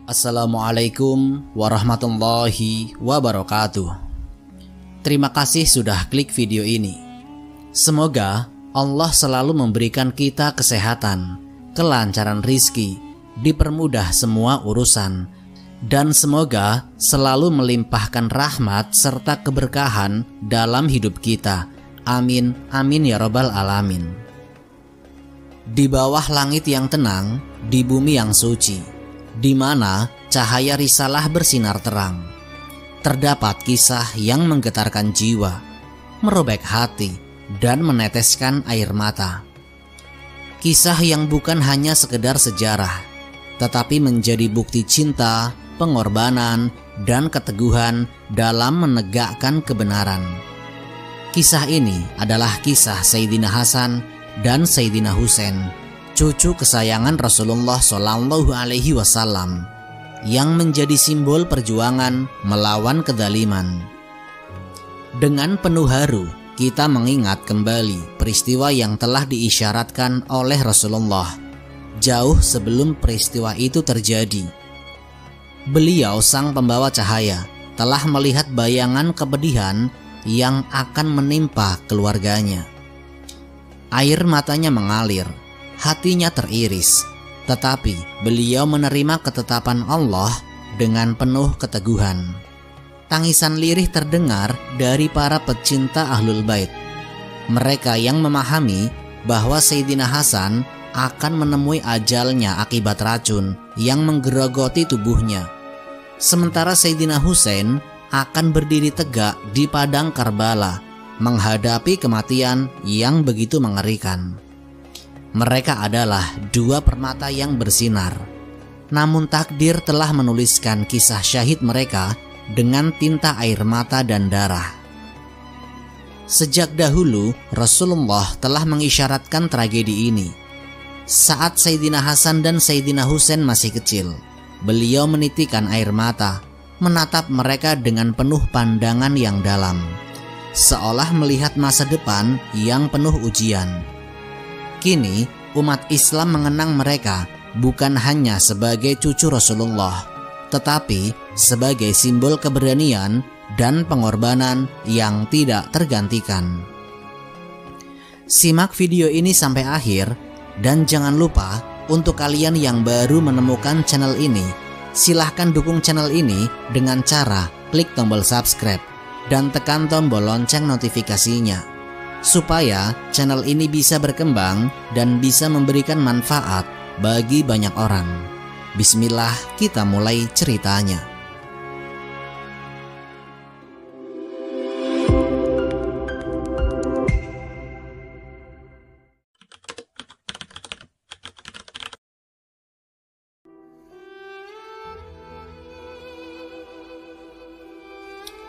Assalamualaikum warahmatullahi wabarakatuh. Terima kasih sudah klik video ini. Semoga Allah selalu memberikan kita kesehatan, kelancaran rizki, dipermudah semua urusan, dan semoga selalu melimpahkan rahmat serta keberkahan dalam hidup kita. Amin, amin ya robbal alamin. Di bawah langit yang tenang, di bumi yang suci, di mana cahaya risalah bersinar terang, terdapat kisah yang menggetarkan jiwa, merobek hati, dan meneteskan air mata. Kisah yang bukan hanya sekedar sejarah, tetapi menjadi bukti cinta, pengorbanan, dan keteguhan dalam menegakkan kebenaran. Kisah ini adalah kisah Sayyidina Hasan dan Sayyidina Husain, cucu kesayangan Rasulullah Shallallahu Alaihi Wasallam, yang menjadi simbol perjuangan melawan kedaliman. Dengan penuh haru, kita mengingat kembali peristiwa yang telah diisyaratkan oleh Rasulullah jauh sebelum peristiwa itu terjadi. Beliau sang pembawa cahaya telah melihat bayangan kepedihan yang akan menimpa keluarganya. Air matanya mengalir, hatinya teriris, tetapi beliau menerima ketetapan Allah dengan penuh keteguhan. Tangisan lirih terdengar dari para pecinta Ahlul Bait, mereka yang memahami bahwa Sayyidina Hasan akan menemui ajalnya akibat racun yang menggerogoti tubuhnya, sementara Sayyidina Husain akan berdiri tegak di padang Karbala menghadapi kematian yang begitu mengerikan. Mereka adalah dua permata yang bersinar, namun takdir telah menuliskan kisah syahid mereka dengan tinta air mata dan darah. Sejak dahulu Rasulullah telah mengisyaratkan tragedi ini. Saat Sayyidina Hasan dan Sayyidina Husain masih kecil, beliau menitikan air mata, menatap mereka dengan penuh pandangan yang dalam, seolah melihat masa depan yang penuh ujian. Kini umat Islam mengenang mereka bukan hanya sebagai cucu Rasulullah, tetapi sebagai simbol keberanian dan pengorbanan yang tidak tergantikan. Simak video ini sampai akhir, dan jangan lupa untuk kalian yang baru menemukan channel ini, silahkan dukung channel ini dengan cara klik tombol subscribe dan tekan tombol lonceng notifikasinya, supaya channel ini bisa berkembang dan bisa memberikan manfaat bagi banyak orang. Bismillah, kita mulai ceritanya.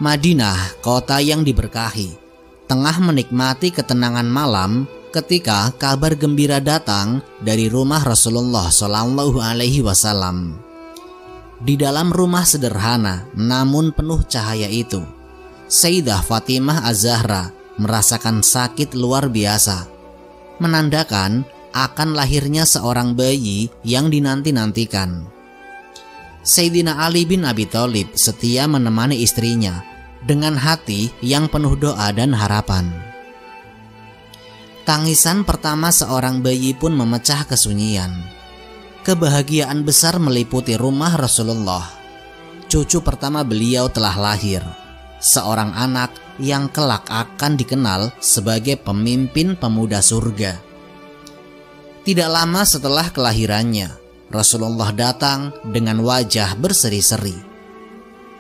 Madinah, kota yang diberkahi, tengah menikmati ketenangan malam ketika kabar gembira datang dari rumah Rasulullah Shallallahu Alaihi Wasallam. Di dalam rumah sederhana namun penuh cahaya itu, Sayyidah Fatimah Az-Zahra merasakan sakit luar biasa, menandakan akan lahirnya seorang bayi yang dinanti-nantikan. Sayyidina Ali bin Abi Thalib setia menemani istrinya dengan hati yang penuh doa dan harapan. Tangisan pertama seorang bayi pun memecah kesunyian. Kebahagiaan besar meliputi rumah Rasulullah. Cucu pertama beliau telah lahir, seorang anak yang kelak akan dikenal sebagai pemimpin pemuda surga. Tidak lama setelah kelahirannya, Rasulullah datang dengan wajah berseri-seri.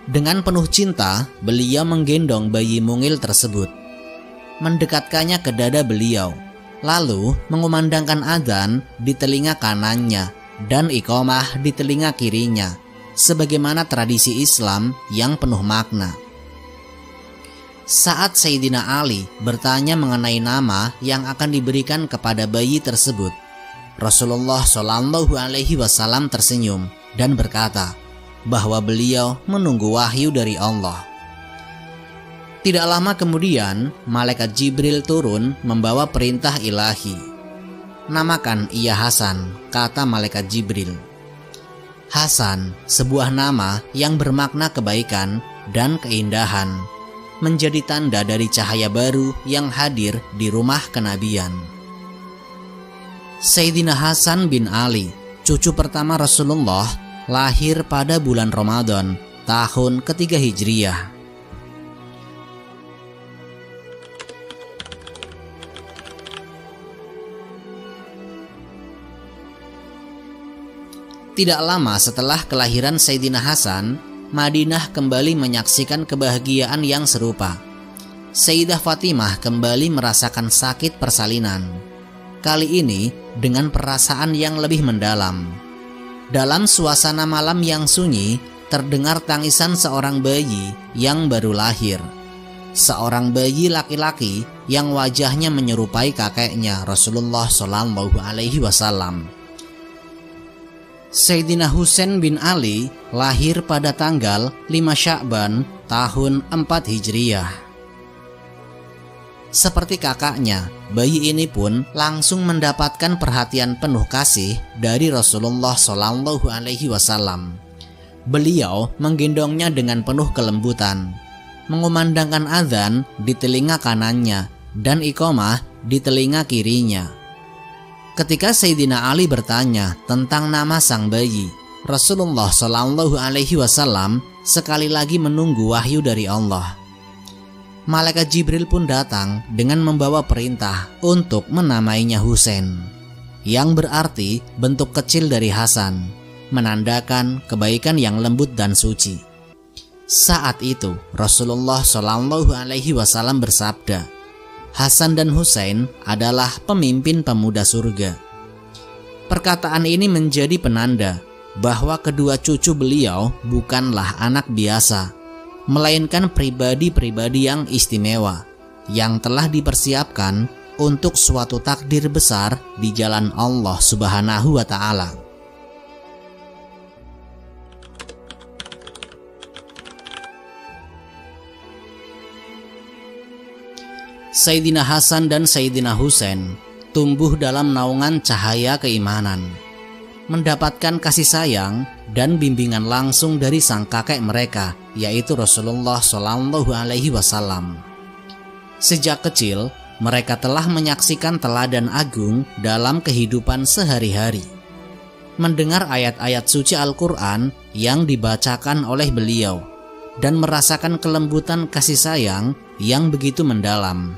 Dengan penuh cinta, beliau menggendong bayi mungil tersebut, mendekatkannya ke dada beliau, lalu mengumandangkan adzan di telinga kanannya dan iqamah di telinga kirinya, sebagaimana tradisi Islam yang penuh makna. Saat Sayyidina Ali bertanya mengenai nama yang akan diberikan kepada bayi tersebut, Rasulullah Shallallahu Alaihi Wasallam tersenyum dan berkata bahwa beliau menunggu wahyu dari Allah. Tidak lama kemudian, malaikat Jibril turun membawa perintah ilahi. Namakan ia Hasan, kata malaikat Jibril. Hasan, sebuah nama yang bermakna kebaikan dan keindahan, menjadi tanda dari cahaya baru yang hadir di rumah kenabian. Sayyidina Hasan bin Ali, cucu pertama Rasulullah, lahir pada bulan Ramadan tahun ketiga Hijriyah. Tidak lama setelah kelahiran Sayyidina Hasan, Madinah kembali menyaksikan kebahagiaan yang serupa. Sayyidah Fatimah kembali merasakan sakit persalinan. Kali ini dengan perasaan yang lebih mendalam. Dalam suasana malam yang sunyi, terdengar tangisan seorang bayi yang baru lahir. Seorang bayi laki-laki yang wajahnya menyerupai kakeknya Rasulullah SAW. Sayyidina Husain bin Ali lahir pada tanggal 5 Sya'ban tahun 4 Hijriyah. Seperti kakaknya, bayi ini pun langsung mendapatkan perhatian penuh kasih dari Rasulullah SAW. Beliau menggendongnya dengan penuh kelembutan, mengumandangkan azan di telinga kanannya dan iqamah di telinga kirinya. Ketika Sayyidina Ali bertanya tentang nama sang bayi, Rasulullah SAW sekali lagi menunggu wahyu dari Allah. Malaikat Jibril pun datang dengan membawa perintah untuk menamainya Husain, yang berarti bentuk kecil dari Hasan, menandakan kebaikan yang lembut dan suci. Saat itu Rasulullah SAW bersabda, Hasan dan Husain adalah pemimpin pemuda surga. Perkataan ini menjadi penanda bahwa kedua cucu beliau bukanlah anak biasa, melainkan pribadi-pribadi yang istimewa, yang telah dipersiapkan untuk suatu takdir besar di jalan Allah Subhanahu wa Ta'ala. Sayyidina Hasan dan Sayyidina Husain tumbuh dalam naungan cahaya keimanan, mendapatkan kasih sayang dan bimbingan langsung dari sang kakek mereka, yaitu Rasulullah SAW. Sejak kecil, mereka telah menyaksikan teladan agung dalam kehidupan sehari-hari. Mendengar ayat-ayat suci Al-Quran yang dibacakan oleh beliau, dan merasakan kelembutan kasih sayang yang begitu mendalam.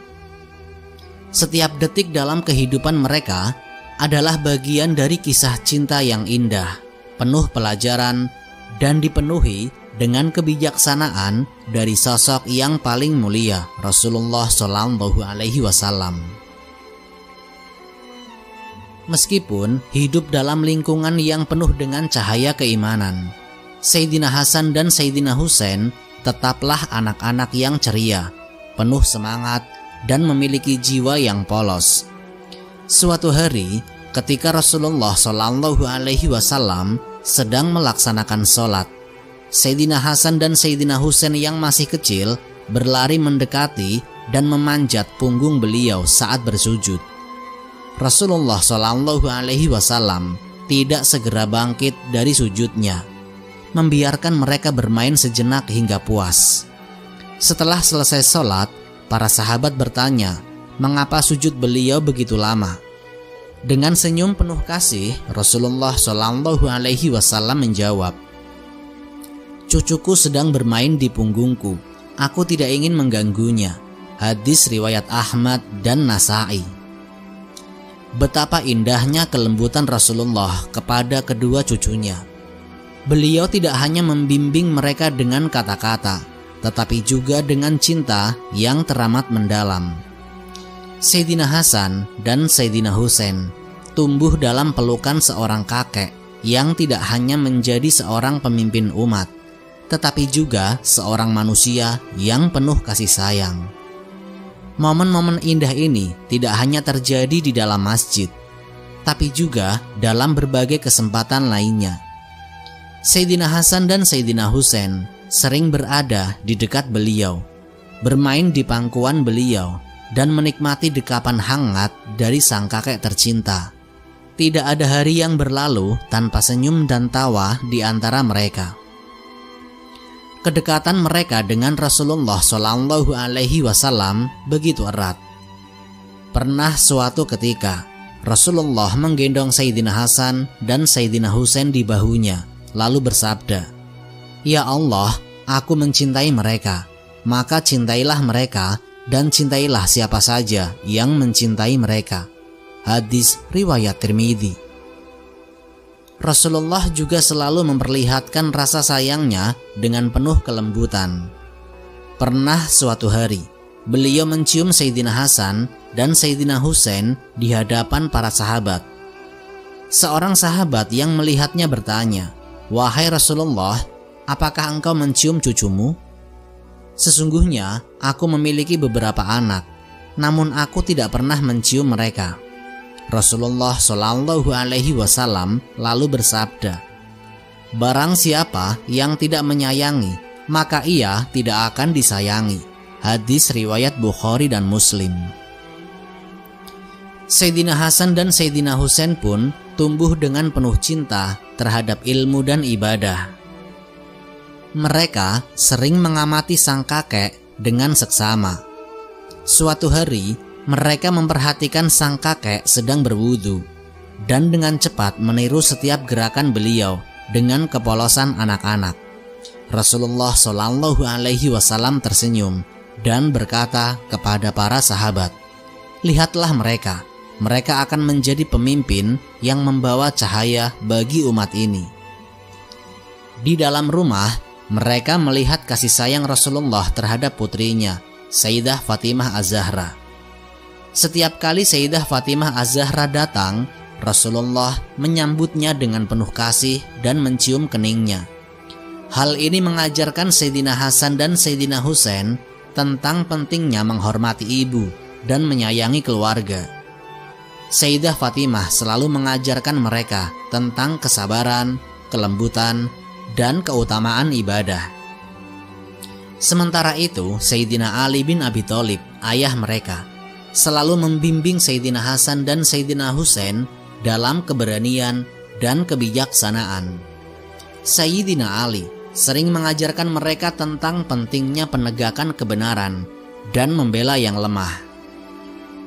Setiap detik dalam kehidupan mereka adalah bagian dari kisah cinta yang indah, penuh pelajaran, dan dipenuhi dengan kebijaksanaan dari sosok yang paling mulia, Rasulullah SAW. Meskipun hidup dalam lingkungan yang penuh dengan cahaya keimanan, Sayyidina Hasan dan Sayyidina Husain tetaplah anak-anak yang ceria, penuh semangat, dan memiliki jiwa yang polos. Suatu hari, ketika Rasulullah SAW sedang melaksanakan sholat, Sayyidina Hasan dan Sayyidina Husain yang masih kecil berlari mendekati dan memanjat punggung beliau saat bersujud. Rasulullah SAW tidak segera bangkit dari sujudnya, membiarkan mereka bermain sejenak hingga puas. Setelah selesai sholat, para sahabat bertanya, mengapa sujud beliau begitu lama? Dengan senyum penuh kasih, Rasulullah SAW menjawab, "Cucuku sedang bermain di punggungku. Aku tidak ingin mengganggunya." Hadis riwayat Ahmad dan Nasa'i. Betapa indahnya kelembutan Rasulullah kepada kedua cucunya. Beliau tidak hanya membimbing mereka dengan kata-kata, tetapi juga dengan cinta yang teramat mendalam. Sayyidina Hasan dan Sayyidina Husain tumbuh dalam pelukan seorang kakek yang tidak hanya menjadi seorang pemimpin umat, tetapi juga seorang manusia yang penuh kasih sayang. Momen-momen indah ini tidak hanya terjadi di dalam masjid, tapi juga dalam berbagai kesempatan lainnya. Sayyidina Hasan dan Sayyidina Husain sering berada di dekat beliau, bermain di pangkuan beliau, dan menikmati dekapan hangat dari sang kakek tercinta. tidak ada hari yang berlalu tanpa senyum dan tawa di antara mereka. Kedekatan mereka dengan Rasulullah Shallallahu Alaihi Wasallam begitu erat. Pernah suatu ketika Rasulullah menggendong Sayyidina Hasan dan Sayyidina Husain di bahunya, lalu bersabda, "Ya Allah, aku mencintai mereka, maka cintailah mereka dan cintailah siapa saja yang mencintai mereka." Hadis riwayat Tirmidzi. Rasulullah juga selalu memperlihatkan rasa sayangnya dengan penuh kelembutan. Pernah suatu hari, beliau mencium Sayyidina Hasan dan Sayyidina Husain di hadapan para sahabat. Seorang sahabat yang melihatnya bertanya, "Wahai Rasulullah, apakah engkau mencium cucumu?" "Sesungguhnya aku memiliki beberapa anak, namun aku tidak pernah mencium mereka." Rasulullah Shallallahu Alaihi Wasallam lalu bersabda, "Barang siapa yang tidak menyayangi, maka ia tidak akan disayangi." Hadis riwayat Bukhari dan Muslim. Sayyidina Hasan dan Sayyidina Husain pun tumbuh dengan penuh cinta terhadap ilmu dan ibadah. Mereka sering mengamati sang kakek dengan seksama. Suatu hari, mereka memperhatikan sang kakek sedang berwudu dan dengan cepat meniru setiap gerakan beliau dengan kepolosan anak-anak. Rasulullah Shallallahu Alaihi Wasallam tersenyum dan berkata kepada para sahabat, "Lihatlah mereka, mereka akan menjadi pemimpin yang membawa cahaya bagi umat ini." Di dalam rumah, mereka melihat kasih sayang Rasulullah terhadap putrinya, Sayyidah Fatimah Az-Zahra. Setiap kali Sayyidah Fatimah Az-Zahra datang, Rasulullah menyambutnya dengan penuh kasih dan mencium keningnya. Hal ini mengajarkan Sayyidina Hasan dan Sayyidina Husain tentang pentingnya menghormati ibu dan menyayangi keluarga. Sayyidah Fatimah selalu mengajarkan mereka tentang kesabaran, kelembutan, dan keutamaan ibadah. Sementara itu, Sayyidina Ali bin Abi Thalib, ayah mereka, selalu membimbing Sayyidina Hasan dan Sayyidina Husain dalam keberanian dan kebijaksanaan. Sayyidina Ali sering mengajarkan mereka tentang pentingnya penegakan kebenaran dan membela yang lemah.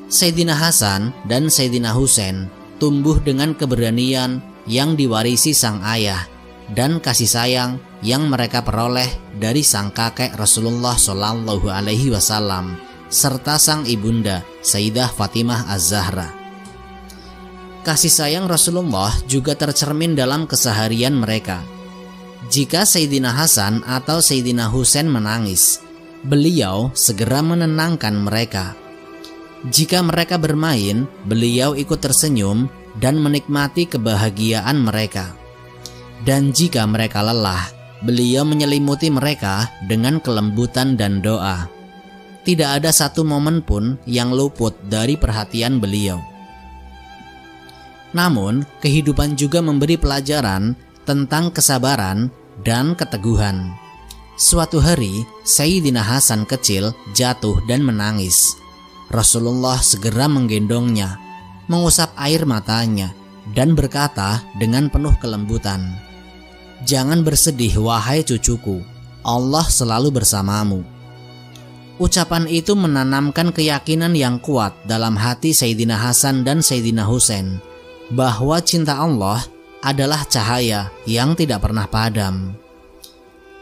Sayyidina Hasan dan Sayyidina Husain tumbuh dengan keberanian yang diwarisi sang ayah dan kasih sayang yang mereka peroleh dari sang kakek Rasulullah Shallallahu Alaihi Wasallam serta sang ibunda Sayyidah Fatimah Az-Zahra. Kasih sayang Rasulullah juga tercermin dalam keseharian mereka. Jika Sayyidina Hasan atau Sayyidina Husain menangis, beliau segera menenangkan mereka. Jika mereka bermain, beliau ikut tersenyum dan menikmati kebahagiaan mereka. Dan jika mereka lelah, beliau menyelimuti mereka dengan kelembutan dan doa. Tidak ada satu momen pun yang luput dari perhatian beliau. Namun, kehidupan juga memberi pelajaran tentang kesabaran dan keteguhan. Suatu hari, Sayyidina Hasan kecil jatuh dan menangis. Rasulullah segera menggendongnya, mengusap air matanya, dan berkata dengan penuh kelembutan, "Jangan bersedih wahai cucuku, Allah selalu bersamamu." Ucapan itu menanamkan keyakinan yang kuat dalam hati Sayyidina Hasan dan Sayyidina Husain bahwa cinta Allah adalah cahaya yang tidak pernah padam.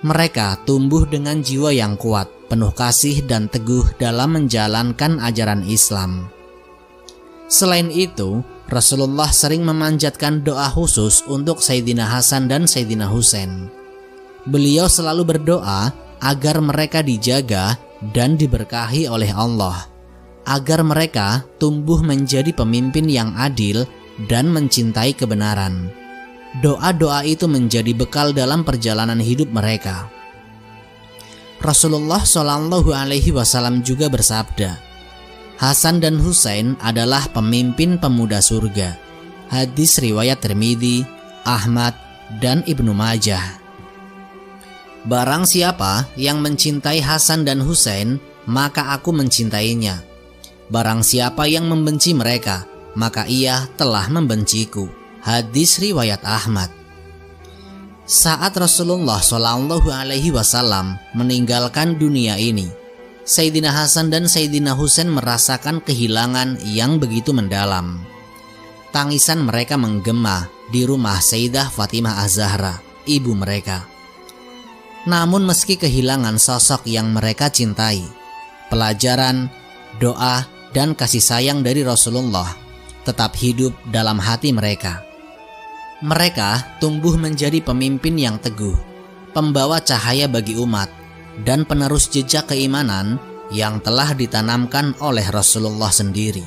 Mereka tumbuh dengan jiwa yang kuat, penuh kasih dan teguh dalam menjalankan ajaran Islam. Selain itu, Rasulullah sering memanjatkan doa khusus untuk Sayyidina Hasan dan Sayyidina Husain. Beliau selalu berdoa agar mereka dijaga dan diberkahi oleh Allah, agar mereka tumbuh menjadi pemimpin yang adil dan mencintai kebenaran. Doa-doa itu menjadi bekal dalam perjalanan hidup mereka. Rasulullah Shallallahu Alaihi Wasallam juga bersabda, "Hasan dan Husain adalah pemimpin pemuda surga." Hadis riwayat Tirmidzi, Ahmad, dan Ibnu Majah. Barang siapa yang mencintai Hasan dan Husain, maka aku mencintainya. Barang siapa yang membenci mereka, maka ia telah membenciku. Hadis riwayat Ahmad. Saat Rasulullah Shallallahu Alaihi Wasallam meninggalkan dunia ini, Sayyidina Hasan dan Sayyidina Husain merasakan kehilangan yang begitu mendalam. Tangisan mereka menggema di rumah Sayyidah Fatimah Az-Zahra, ibu mereka. Namun meski kehilangan sosok yang mereka cintai, pelajaran, doa, dan kasih sayang dari Rasulullah tetap hidup dalam hati mereka. Mereka tumbuh menjadi pemimpin yang teguh, pembawa cahaya bagi umat, dan penerus jejak keimanan yang telah ditanamkan oleh Rasulullah sendiri.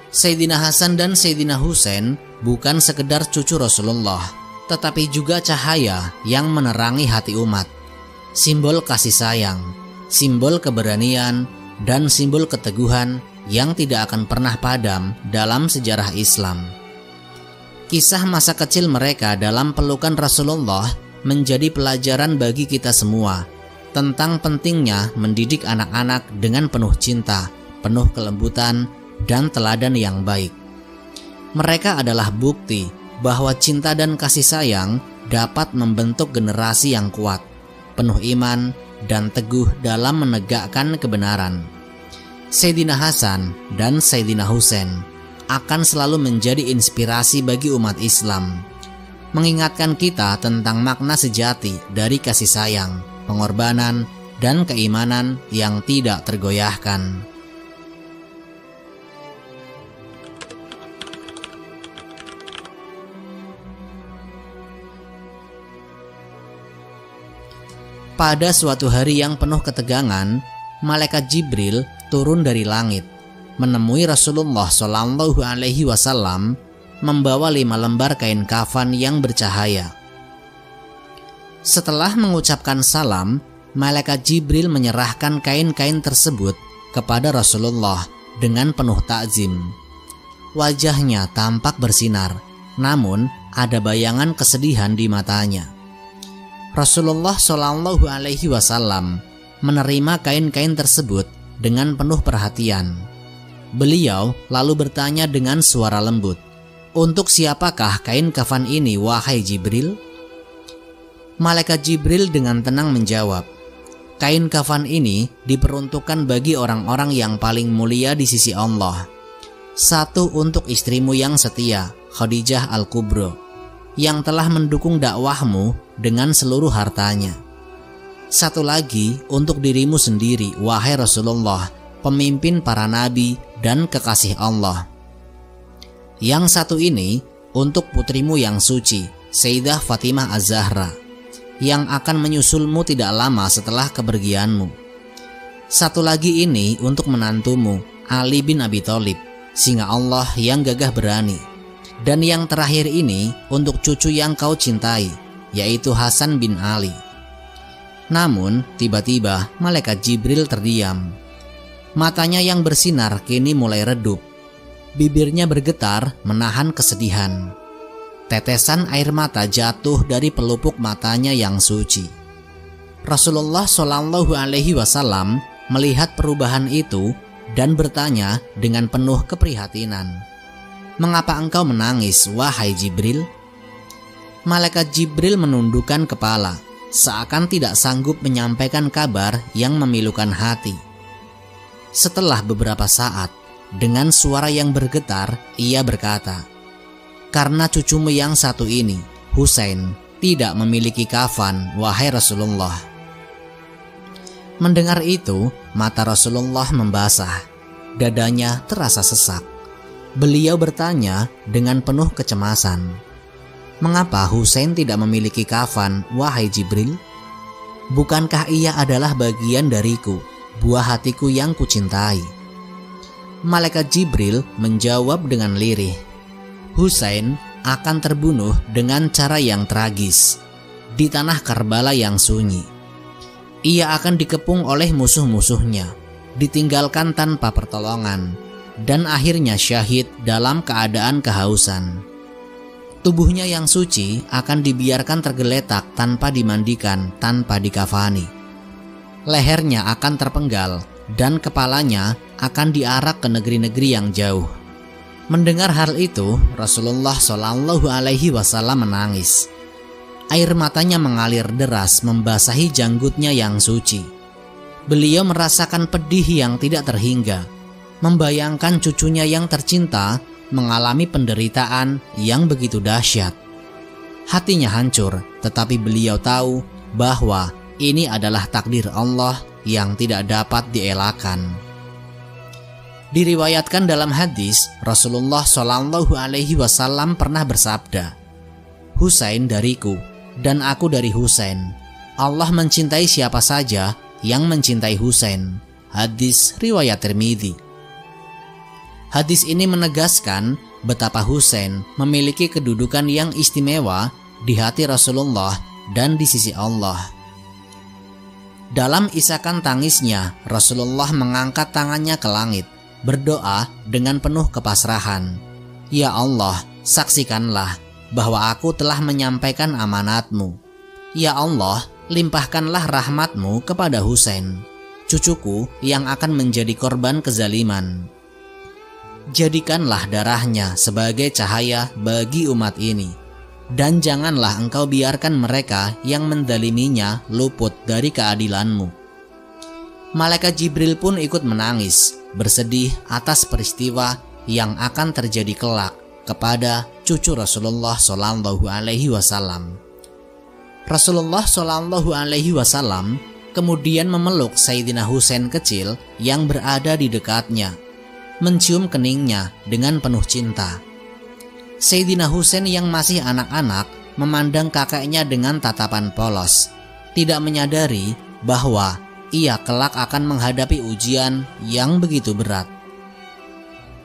Sayyidina Hasan dan Sayyidina Husain bukan sekedar cucu Rasulullah, tetapi juga cahaya yang menerangi hati umat, simbol kasih sayang, simbol keberanian, dan simbol keteguhan yang tidak akan pernah padam dalam sejarah Islam. Kisah masa kecil mereka dalam pelukan Rasulullah menjadi pelajaran bagi kita semua tentang pentingnya mendidik anak-anak dengan penuh cinta, penuh kelembutan, dan teladan yang baik. Mereka adalah bukti bahwa cinta dan kasih sayang dapat membentuk generasi yang kuat, penuh iman, dan teguh dalam menegakkan kebenaran. Sayyidina Hasan dan Sayyidina Husain akan selalu menjadi inspirasi bagi umat Islam, mengingatkan kita tentang makna sejati dari kasih sayang, pengorbanan, dan keimanan yang tidak tergoyahkan. Pada suatu hari yang penuh ketegangan, malaikat Jibril turun dari langit, menemui Rasulullah Shallallahu Alaihi Wasallam membawa 5 lembar kain kafan yang bercahaya. Setelah mengucapkan salam, malaikat Jibril menyerahkan kain-kain tersebut kepada Rasulullah dengan penuh takzim. Wajahnya tampak bersinar, namun ada bayangan kesedihan di matanya. Rasulullah Shallallahu Alaihi Wasallam menerima kain-kain tersebut dengan penuh perhatian. Beliau lalu bertanya dengan suara lembut, "Untuk siapakah kain kafan ini, wahai Jibril?" Malaikat Jibril dengan tenang menjawab, "Kain kafan ini diperuntukkan bagi orang-orang yang paling mulia di sisi Allah. Satu untuk istrimu yang setia, Khadijah Al-Kubro, yang telah mendukung dakwahmu dengan seluruh hartanya. Satu lagi untuk dirimu sendiri, wahai Rasulullah, pemimpin para nabi dan kekasih Allah. Yang satu ini untuk putrimu yang suci, Sayyidah Fatimah Az-Zahra, yang akan menyusulmu tidak lama setelah kepergianmu. Satu lagi ini untuk menantumu, Ali bin Abi Thalib, singa Allah yang gagah berani. Dan yang terakhir ini untuk cucu yang kau cintai, yaitu Hasan bin Ali." Namun tiba-tiba malaikat Jibril terdiam. Matanya yang bersinar kini mulai redup. Bibirnya bergetar menahan kesedihan. Tetesan air mata jatuh dari pelupuk matanya yang suci. Rasulullah Shallallahu Alaihi Wasallam melihat perubahan itu dan bertanya dengan penuh keprihatinan, "Mengapa engkau menangis, wahai Jibril?" Malaikat Jibril menundukkan kepala, seakan tidak sanggup menyampaikan kabar yang memilukan hati. Setelah beberapa saat, dengan suara yang bergetar, ia berkata, "Karena cucumu yang satu ini, Husain, tidak memiliki kafan, wahai Rasulullah." Mendengar itu, mata Rasulullah membasah, dadanya terasa sesak. Beliau bertanya dengan penuh kecemasan, "Mengapa Husain tidak memiliki kafan, wahai Jibril? Bukankah ia adalah bagian dariku, buah hatiku yang kucintai?" Malaikat Jibril menjawab dengan lirih, "Husain akan terbunuh dengan cara yang tragis di tanah Karbala yang sunyi. Ia akan dikepung oleh musuh-musuhnya, ditinggalkan tanpa pertolongan, dan akhirnya syahid dalam keadaan kehausan. Tubuhnya yang suci akan dibiarkan tergeletak tanpa dimandikan, tanpa dikafani. Lehernya akan terpenggal dan kepalanya akan diarak ke negeri-negeri yang jauh. Mendengar hal itu, Rasulullah Shallallahu Alaihi Wasallam menangis. Air matanya mengalir deras membasahi janggutnya yang suci. Beliau merasakan pedih yang tidak terhingga, membayangkan cucunya yang tercinta mengalami penderitaan yang begitu dahsyat. Hatinya hancur, tetapi beliau tahu bahwa ini adalah takdir Allah yang tidak dapat dielakkan. Diriwayatkan dalam hadis, Rasulullah Shallallahu Alaihi Wasallam pernah bersabda, "Husain dariku dan aku dari Husain. Allah mencintai siapa saja yang mencintai Husain." Hadis riwayat Tirmidzi. Hadis ini menegaskan betapa Husain memiliki kedudukan yang istimewa di hati Rasulullah dan di sisi Allah. Dalam isakan tangisnya, Rasulullah mengangkat tangannya ke langit, berdoa dengan penuh kepasrahan. "Ya Allah, saksikanlah bahwa aku telah menyampaikan amanat-Mu. Ya Allah, limpahkanlah rahmat-Mu kepada Husain, cucuku yang akan menjadi korban kezaliman. Jadikanlah darahnya sebagai cahaya bagi umat ini, dan janganlah Engkau biarkan mereka yang menzaliminya luput dari keadilan-Mu." Malaikat Jibril pun ikut menangis, bersedih atas peristiwa yang akan terjadi kelak kepada cucu Rasulullah Shallallahu Alaihi Wasallam. Rasulullah Shallallahu Alaihi Wasallam kemudian memeluk Sayyidina Husain kecil yang berada di dekatnya, mencium keningnya dengan penuh cinta. Sayyidina Husain yang masih anak-anak memandang kakeknya dengan tatapan polos, tidak menyadari bahwa ia kelak akan menghadapi ujian yang begitu berat.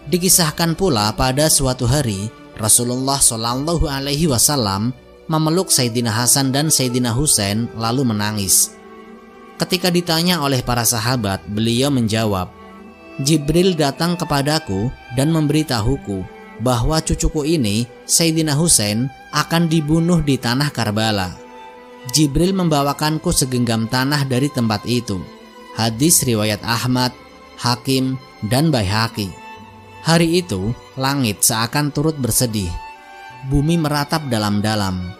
Dikisahkan pula pada suatu hari Rasulullah Shallallahu Alaihi Wasallam memeluk Sayyidina Hasan dan Sayyidina Husain lalu menangis. Ketika ditanya oleh para sahabat, beliau menjawab, "Jibril datang kepadaku dan memberitahuku bahwa cucuku ini, Sayyidina Husain, akan dibunuh di tanah Karbala. Jibril membawakanku segenggam tanah dari tempat itu." Hadis riwayat Ahmad, Hakim, dan Baihaqi. Hari itu, langit seakan turut bersedih. Bumi meratap dalam-dalam.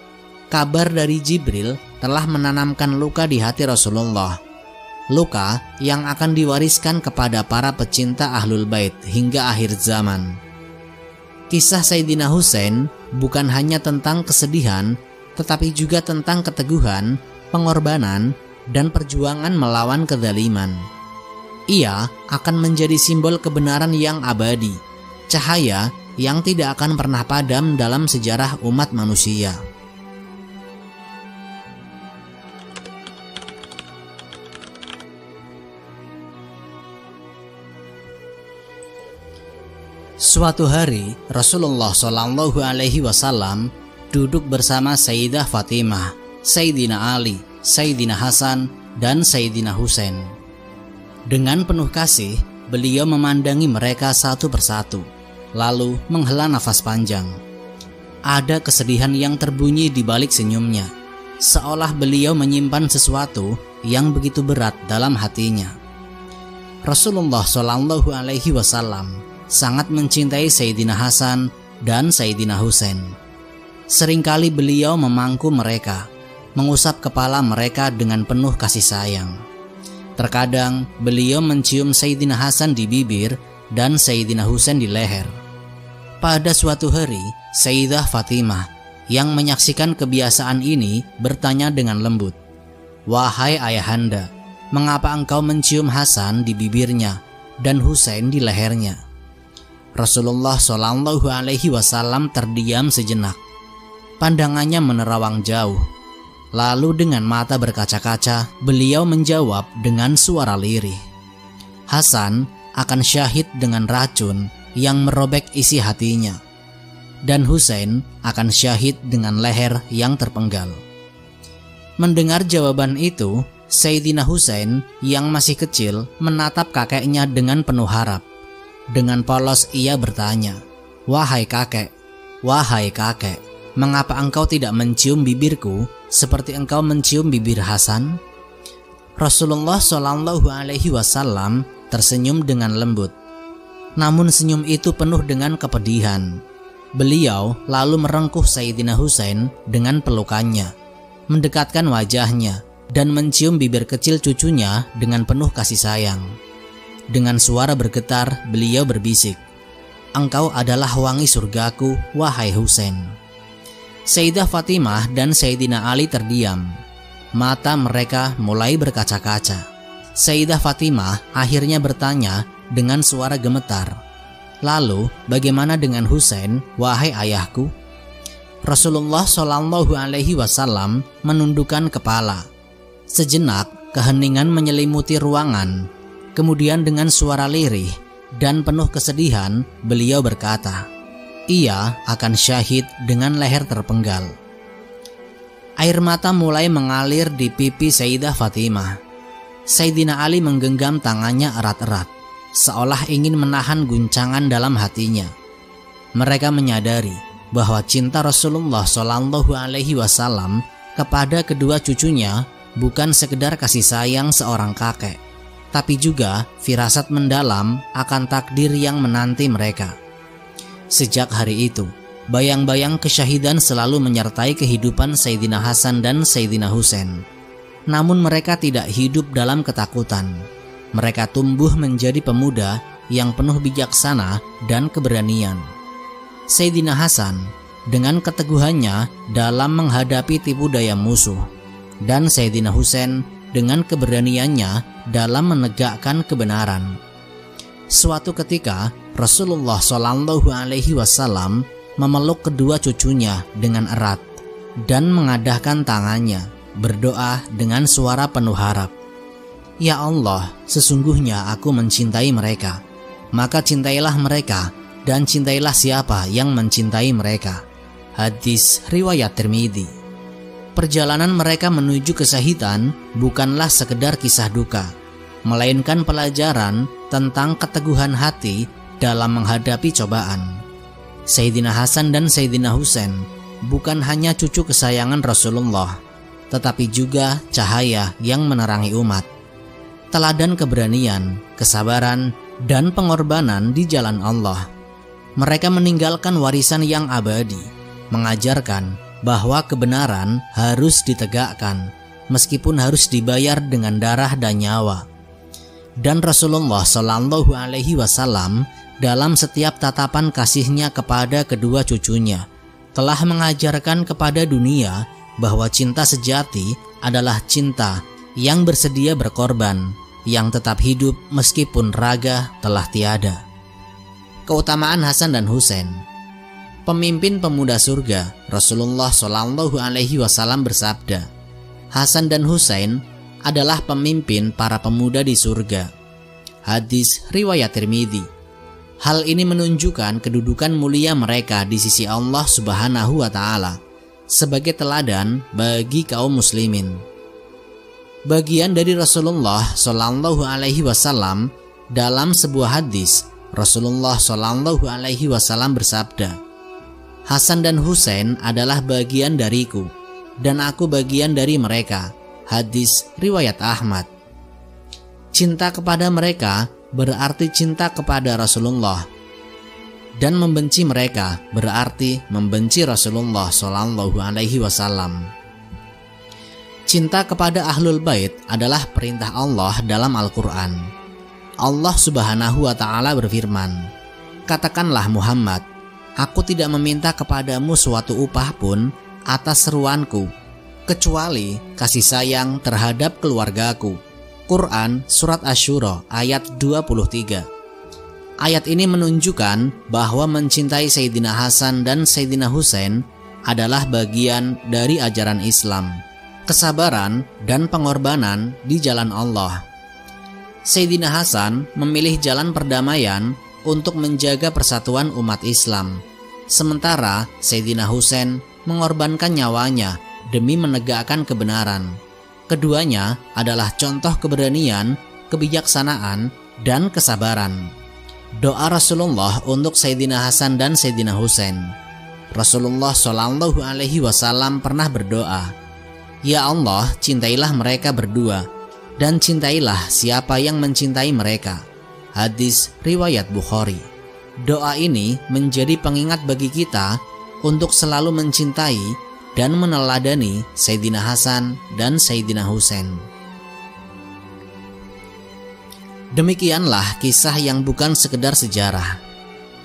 Kabar dari Jibril telah menanamkan luka di hati Rasulullah. Luka yang akan diwariskan kepada para pecinta Ahlul Bait hingga akhir zaman. Kisah Sayyidina Husain bukan hanya tentang kesedihan, tetapi juga tentang keteguhan, pengorbanan, dan perjuangan melawan kezaliman. Ia akan menjadi simbol kebenaran yang abadi, cahaya yang tidak akan pernah padam dalam sejarah umat manusia. Suatu hari, Rasulullah Shallallahu Alaihi Wasallam duduk bersama Sayyidah Fatimah, Sayyidina Ali, Sayyidina Hasan, dan Sayyidina Husain. Dengan penuh kasih, beliau memandangi mereka satu persatu, lalu menghela nafas panjang. Ada kesedihan yang terbunyi di balik senyumnya, seolah beliau menyimpan sesuatu yang begitu berat dalam hatinya. Rasulullah Shallallahu Alaihi Wasallam sangat mencintai Sayyidina Hasan dan Sayyidina Husain. Seringkali beliau memangku mereka, mengusap kepala mereka dengan penuh kasih sayang. Terkadang beliau mencium Sayyidina Hasan di bibir dan Sayyidina Husain di leher. Pada suatu hari, Sayyidah Fatimah yang menyaksikan kebiasaan ini bertanya dengan lembut, "Wahai ayahanda, mengapa engkau mencium Hasan di bibirnya dan Husain di lehernya?" Rasulullah Shallallahu Alaihi Wasallam terdiam sejenak. Pandangannya menerawang jauh. Lalu dengan mata berkaca-kaca, beliau menjawab dengan suara lirih, "Hasan akan syahid dengan racun yang merobek isi hatinya, dan Husain akan syahid dengan leher yang terpenggal." Mendengar jawaban itu, Sayyidina Husain yang masih kecil menatap kakeknya dengan penuh harap. Dengan polos ia bertanya, wahai kakek, mengapa engkau tidak mencium bibirku seperti engkau mencium bibir Hasan?" Rasulullah Shallallahu Alaihi Wasallam tersenyum dengan lembut. namun senyum itu penuh dengan kepedihan. Beliau lalu merengkuh Sayyidina Husain dengan pelukannya, mendekatkan wajahnya, dan mencium bibir kecil cucunya dengan penuh kasih sayang. Dengan suara bergetar, beliau berbisik, "Engkau adalah wangi surgaku, wahai Husain." Sayyidah Fatimah dan Sayyidina Ali terdiam. Mata mereka mulai berkaca-kaca. Sayyidah Fatimah akhirnya bertanya dengan suara gemetar, "Lalu bagaimana dengan Husain, wahai ayahku?" Rasulullah Shallallahu Alaihi Wasallam menundukkan kepala. Sejenak keheningan menyelimuti ruangan. Kemudian dengan suara lirih dan penuh kesedihan, beliau berkata, "Ia akan syahid dengan leher terpenggal." Air mata mulai mengalir di pipi Sayyidah Fatimah. Sayyidina Ali menggenggam tangannya erat-erat, seolah ingin menahan guncangan dalam hatinya. Mereka menyadari bahwa cinta Rasulullah Shallallahu Alaihi Wasallam kepada kedua cucunya bukan sekedar kasih sayang seorang kakek, tapi juga firasat mendalam akan takdir yang menanti mereka. Sejak hari itu, bayang-bayang kesyahidan selalu menyertai kehidupan Sayyidina Hasan dan Sayyidina Husain. Namun mereka tidak hidup dalam ketakutan. Mereka tumbuh menjadi pemuda yang penuh bijaksana dan keberanian. Sayyidina Hasan dengan keteguhannya dalam menghadapi tipu daya musuh, dan Sayyidina Husain dengan keberaniannya dalam menegakkan kebenaran. Suatu ketika Rasulullah Shallallahu Alaihi Wasallam memeluk kedua cucunya dengan erat dan mengadahkan tangannya, berdoa dengan suara penuh harap, "Ya Allah, sesungguhnya aku mencintai mereka, maka cintailah mereka dan cintailah siapa yang mencintai mereka." Hadis riwayat Tirmidzi. Perjalanan mereka menuju kesyahidan bukanlah sekedar kisah duka, melainkan pelajaran tentang keteguhan hati dalam menghadapi cobaan. Sayyidina Hasan dan Sayyidina Husain bukan hanya cucu kesayangan Rasulullah, tetapi juga cahaya yang menerangi umat. Teladan keberanian, kesabaran, dan pengorbanan di jalan Allah. Mereka meninggalkan warisan yang abadi, mengajarkan bahwa kebenaran harus ditegakkan, meskipun harus dibayar dengan darah dan nyawa. Dan Rasulullah Shallallahu Alaihi Wasallam dalam setiap tatapan kasihnya kepada kedua cucunya telah mengajarkan kepada dunia bahwa cinta sejati adalah cinta yang bersedia berkorban, yang tetap hidup meskipun raga telah tiada. Keutamaan Hasan dan Husain. Pemimpin pemuda surga Rasulullah Shallallahu Alaihi Wasallam bersabda, "Hasan dan Husain adalah pemimpin para pemuda di surga." Hadis riwayat Tirmidzi. Hal ini menunjukkan kedudukan mulia mereka di sisi Allah Subhanahu wa Ta'ala sebagai teladan bagi kaum muslimin. Bagian dari Rasulullah Shallallahu Alaihi Wasallam dalam sebuah hadis, Rasulullah Shallallahu Alaihi Wasallam bersabda, "Hasan dan Husain adalah bagian dariku, dan aku bagian dari mereka." Hadis riwayat Ahmad. Cinta kepada mereka berarti cinta kepada Rasulullah, dan membenci mereka berarti membenci Rasulullah Shallallahu Alaihi Wasallam. Cinta kepada Ahlul Bait adalah perintah Allah dalam Al-Quran. Allah Subhanahu wa Ta'ala berfirman, "Katakanlah Muhammad, aku tidak meminta kepadamu suatu upah pun atas seruanku, kecuali kasih sayang terhadap keluargaku." Quran Surat Asy-Syura ayat 23. Ayat ini menunjukkan bahwa mencintai Sayyidina Hasan dan Sayyidina Husain adalah bagian dari ajaran Islam, kesabaran dan pengorbanan di jalan Allah. Sayyidina Hasan memilih jalan perdamaian untuk menjaga persatuan umat Islam, sementara Sayyidina Husain mengorbankan nyawanya demi menegakkan kebenaran. Keduanya adalah contoh keberanian, kebijaksanaan, dan kesabaran. Doa Rasulullah untuk Sayyidina Hasan dan Sayyidina Husain. Rasulullah Shallallahu Alaihi Wasallam pernah berdoa, "Ya Allah, cintailah mereka berdua, dan cintailah siapa yang mencintai mereka." hadis riwayat Bukhari. Doa ini menjadi pengingat bagi kita untuk selalu mencintai dan meneladani Sayyidina Hasan dan Sayyidina Husain. Demikianlah kisah yang bukan sekedar sejarah,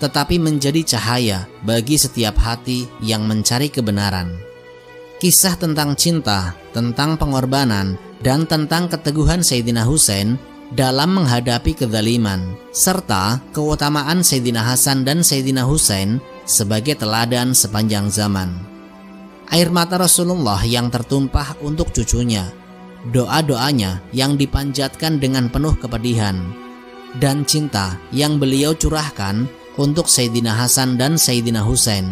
tetapi menjadi cahaya bagi setiap hati yang mencari kebenaran. Kisah tentang cinta, tentang pengorbanan, dan tentang keteguhan Sayyidina Husain dalam menghadapi kezaliman, serta keutamaan Sayyidina Hasan dan Sayyidina Husain sebagai teladan sepanjang zaman. Air mata Rasulullah yang tertumpah untuk cucunya, doa-doanya yang dipanjatkan dengan penuh kepedihan, dan cinta yang beliau curahkan untuk Sayyidina Hasan dan Sayyidina Husain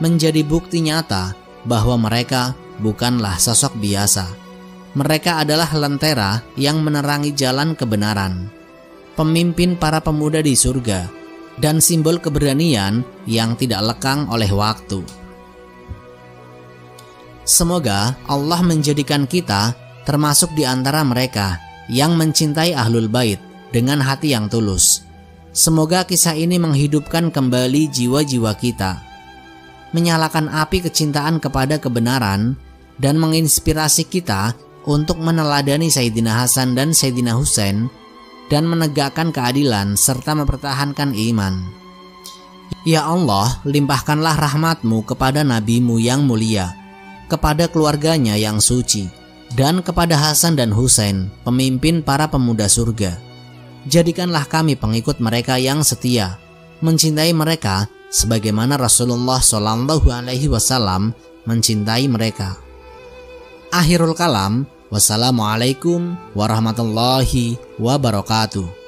menjadi bukti nyata bahwa mereka bukanlah sosok biasa. Mereka adalah lentera yang menerangi jalan kebenaran, pemimpin para pemuda di surga, dan simbol keberanian yang tidak lekang oleh waktu. Semoga Allah menjadikan kita termasuk di antara mereka yang mencintai Ahlul Bait dengan hati yang tulus. Semoga kisah ini menghidupkan kembali jiwa-jiwa kita, menyalakan api kecintaan kepada kebenaran, dan menginspirasi kita untuk meneladani Sayyidina Hasan dan Sayyidina Husain dan menegakkan keadilan serta mempertahankan iman. Ya Allah, limpahkanlah rahmat-Mu kepada Nabi-Mu yang mulia, kepada keluarganya yang suci, dan kepada Hasan dan Husain, pemimpin para pemuda surga. Jadikanlah kami pengikut mereka yang setia, mencintai mereka sebagaimana Rasulullah SAW mencintai mereka. Akhirul kalam. Wassalamualaikum warahmatullahi wabarakatuh.